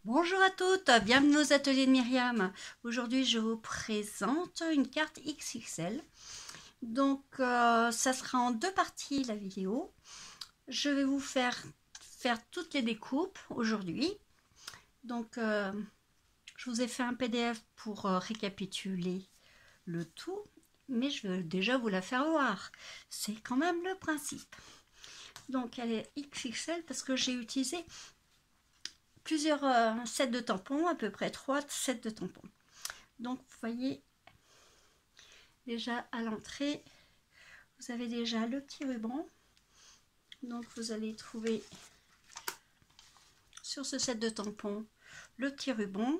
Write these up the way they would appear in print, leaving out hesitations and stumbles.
Bonjour à toutes, bienvenue aux ateliers de Myriam. Aujourd'hui je vous présente une carte XXL. Donc ça sera en deux parties la vidéo. Je vais vous faire toutes les découpes aujourd'hui. Donc je vous ai fait un PDF pour récapituler le tout. Mais je veux déjà vous la faire voir. C'est quand même le principe. Donc elle est XXL parce que j'ai utilisé plusieurs sets de tampons, à peu près 3 sets de tampons. Donc vous voyez déjà à l'entrée, vous avez déjà le petit ruban. Donc vous allez trouver sur ce set de tampons le petit ruban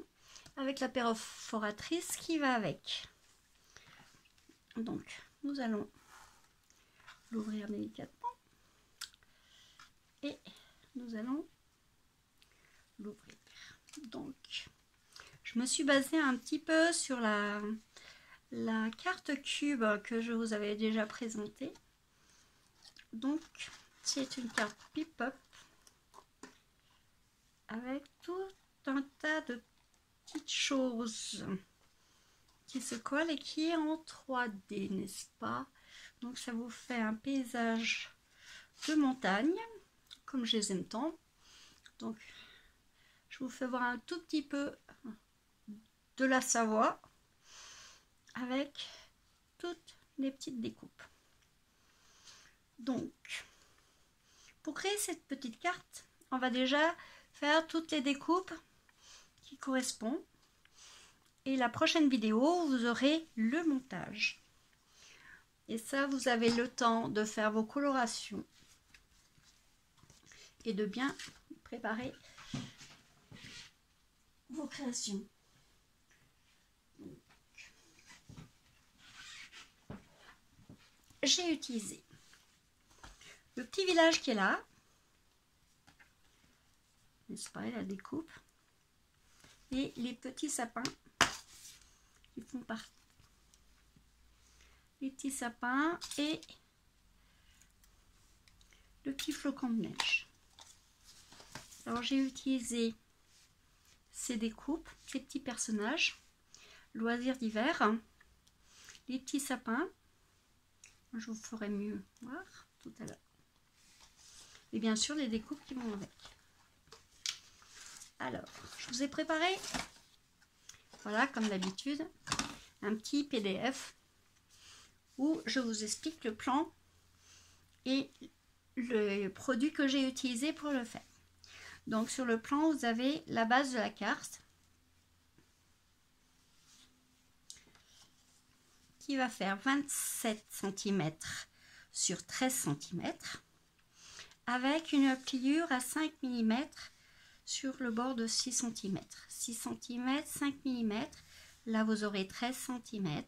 avec la perforatrice qui va avec. Donc nous allons l'ouvrir délicatement et nous allons l'ouvrir. Donc je me suis basée un petit peu sur la carte cube que je vous avais déjà présentée. Donc c'est une carte pip-up avec tout un tas de petites choses qui se collent et qui est en 3D, n'est-ce pas? Donc ça vous fait un paysage de montagne comme je les aime tant. Donc je vous fais voir un tout petit peu de la Savoie avec toutes les petites découpes. Donc pour créer cette petite carte, on va déjà faire toutes les découpes qui correspondent. Et la prochaine vidéo, vous aurez le montage. Et ça, vous avez le temps de faire vos colorations et de bien préparer vos créations. J'ai utilisé le petit village qui est là, n'est-ce pas, la découpe, et les petits sapins qui font partie. Les petits sapins et le petit flocon de neige. Alors j'ai utilisé ces découpes, ces petits personnages, loisirs d'hiver, les petits sapins. Je vous ferai mieux voir tout à l'heure. Et bien sûr les découpes qui vont avec. Alors, je vous ai préparé, voilà, comme d'habitude, un petit PDF où je vous explique le plan et le produit que j'ai utilisé pour le faire. Donc sur le plan, vous avez la base de la carte qui va faire 27 cm sur 13 cm avec une pliure à 5 mm sur le bord de 6 cm. 6 cm, 5 mm, là vous aurez 13 cm,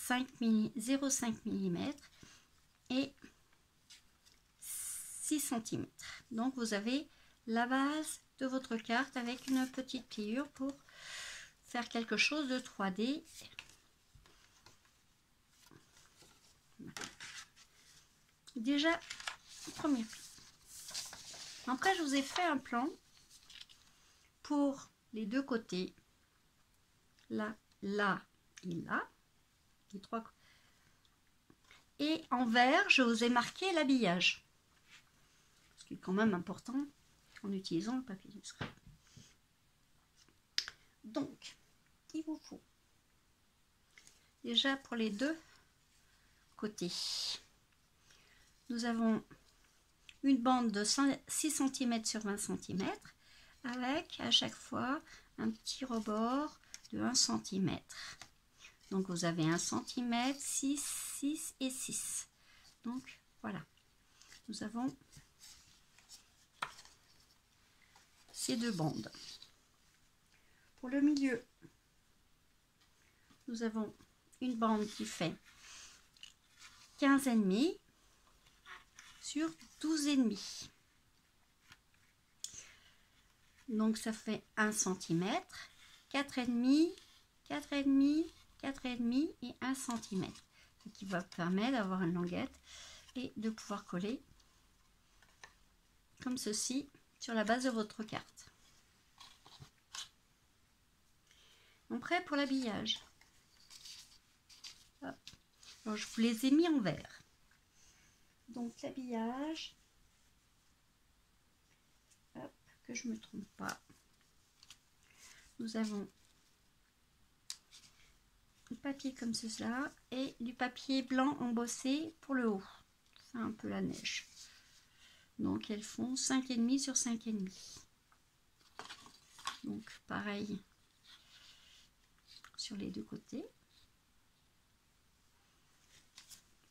0,5 mm et 6 cm. Donc vous avez la base de votre carte avec une petite pliure pour faire quelque chose de 3D. Déjà, premier plan. Après, je vous ai fait un plan pour les deux côtés, là, là et là, les trois. Et en vert, je vous ai marqué l'habillage, ce qui est quand même important en utilisant le papier de scrap. Donc, il vous faut déjà pour les deux côtés, nous avons une bande de 6 cm sur 20 cm avec à chaque fois un petit rebord de 1 cm. Donc vous avez 1 cm, 6, 6 et 6. Donc voilà, nous avons ces deux bandes. Pour le milieu, nous avons une bande qui fait 15,5 sur 12,5. Donc ça fait 1 cm, 4,5, 4,5, 4,5 et 1 cm. Ce qui va permettre d'avoir une languette et de pouvoir coller comme ceci sur la base de votre carte. Après, pour l'habillage. Alors, je vous les ai mis en vert. Donc, l'habillage. Hop, que je ne me trompe pas. Nous avons du papier comme cela et du papier blanc embossé pour le haut. C'est un peu la neige. Donc, elles font 5,5 sur 5,5. Donc, pareil sur les deux côtés.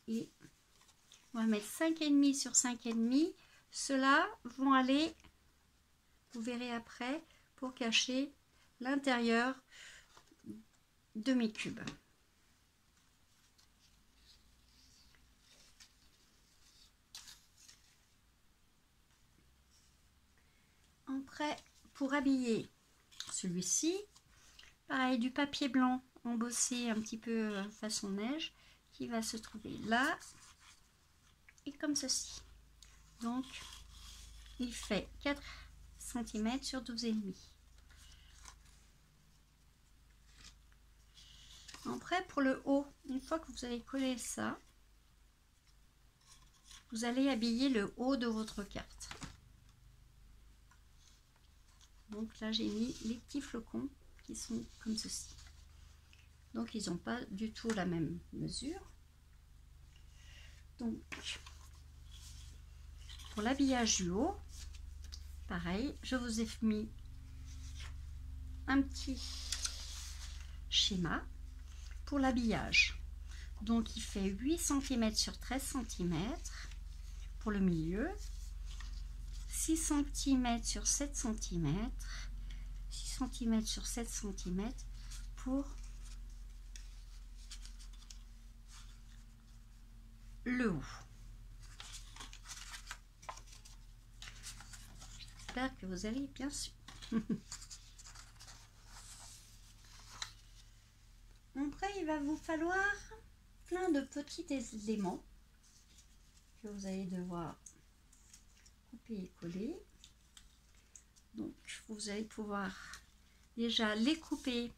Et on va mettre 5,5 sur 5,5. Ceux-là vont aller, vous verrez après, pour cacher l'intérieur de mes cubes. Après, pour habiller celui-ci, pareil, du papier blanc embossé un petit peu façon neige qui va se trouver là et comme ceci. Donc, il fait 4 cm sur 12,5. Après, pour le haut, une fois que vous avez collé ça, vous allez habiller le haut de votre carte. Donc là, j'ai mis les petits flocons qui sont comme ceci. Donc, ils n'ont pas du tout la même mesure. Donc, pour l'habillage du haut, pareil, je vous ai mis un petit schéma pour l'habillage. Donc, il fait 8 cm sur 13 cm pour le milieu, 6 cm sur 7 cm, 6 cm sur 7 cm pour le haut. J'espère que vous allez bien sûr. Après, il va vous falloir plein de petits éléments que vous allez devoir couper et coller. Donc, vous allez pouvoir déjà les couper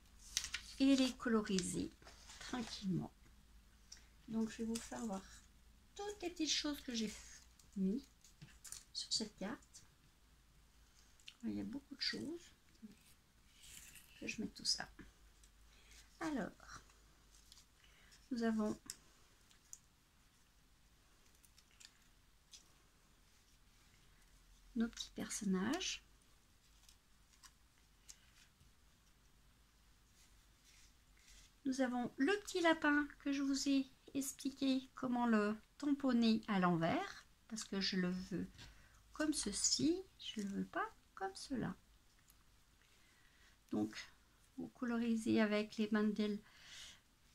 et les coloriser tranquillement. Donc, je vais vous faire voir toutes les petites choses que j'ai mis sur cette carte. Il y a beaucoup de choses. Que je mette tout ça. Alors, nous avons nos petits personnages. Nous avons le petit lapin que je vous ai expliqué comment le tamponner à l'envers, parce que je le veux comme ceci, je ne le veux pas comme cela. Donc, vous colorisez avec les bandels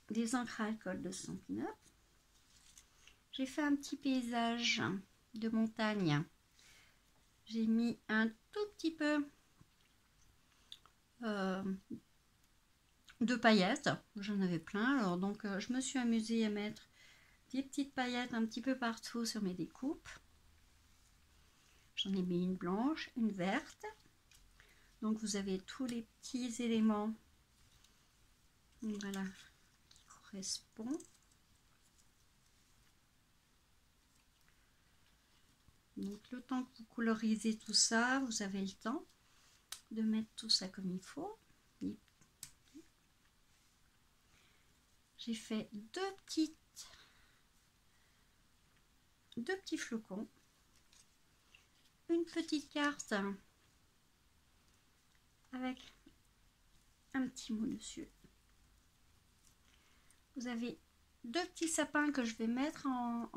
des encres à alcool de Stampin' Up. J'ai fait un petit paysage de montagne. J'ai mis un tout petit peu de paillettes. J'en avais plein. Alors donc, je me suis amusée à mettre des petites paillettes un petit peu partout sur mes découpes. J'en ai mis une blanche, une verte. Donc, vous avez tous les petits éléments. Voilà, qui correspondent. Donc, le temps que vous colorisez tout ça, vous avez le temps de mettre tout ça comme il faut. J'ai fait deux petits flocons, une petite carte avec un petit mot dessus. Vous avez deux petits sapins que je vais mettre en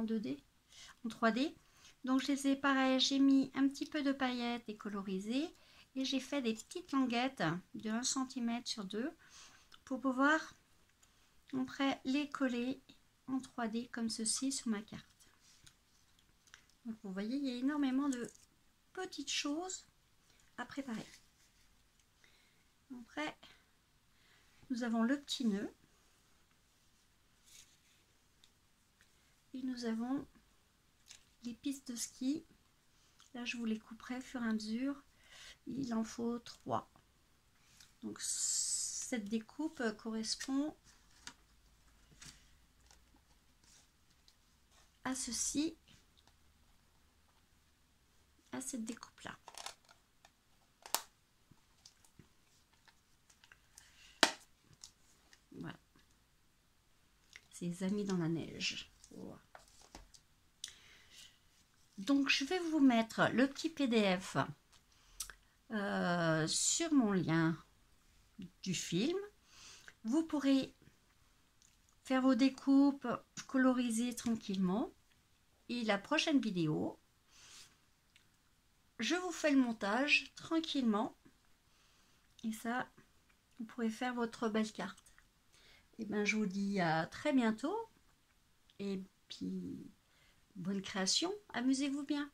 2D, en 3D. Donc je les ai pareil, j'ai mis un petit peu de paillettes et colorisé et j'ai fait des petites languettes de 1 cm sur 2 pour pouvoir après les coller en 3D comme ceci sur ma carte. Donc vous voyez, il y a énormément de petites choses à préparer. Après, nous avons le petit nœud et nous avons les pistes de ski. Là, je vous les couperai au fur et à mesure. Il en faut 3. Donc cette découpe correspond à ceci, à cette découpe là. Voilà, ces amis dans la neige. Voilà. Donc je vais vous mettre le petit PDF sur mon lien du film. Vous pourrez faire vos découpes, coloriser tranquillement. Et la prochaine vidéo, je vous fais le montage tranquillement. Et ça, vous pourrez faire votre belle carte. Et bien, je vous dis à très bientôt. Et puis, bonne création. Amusez-vous bien.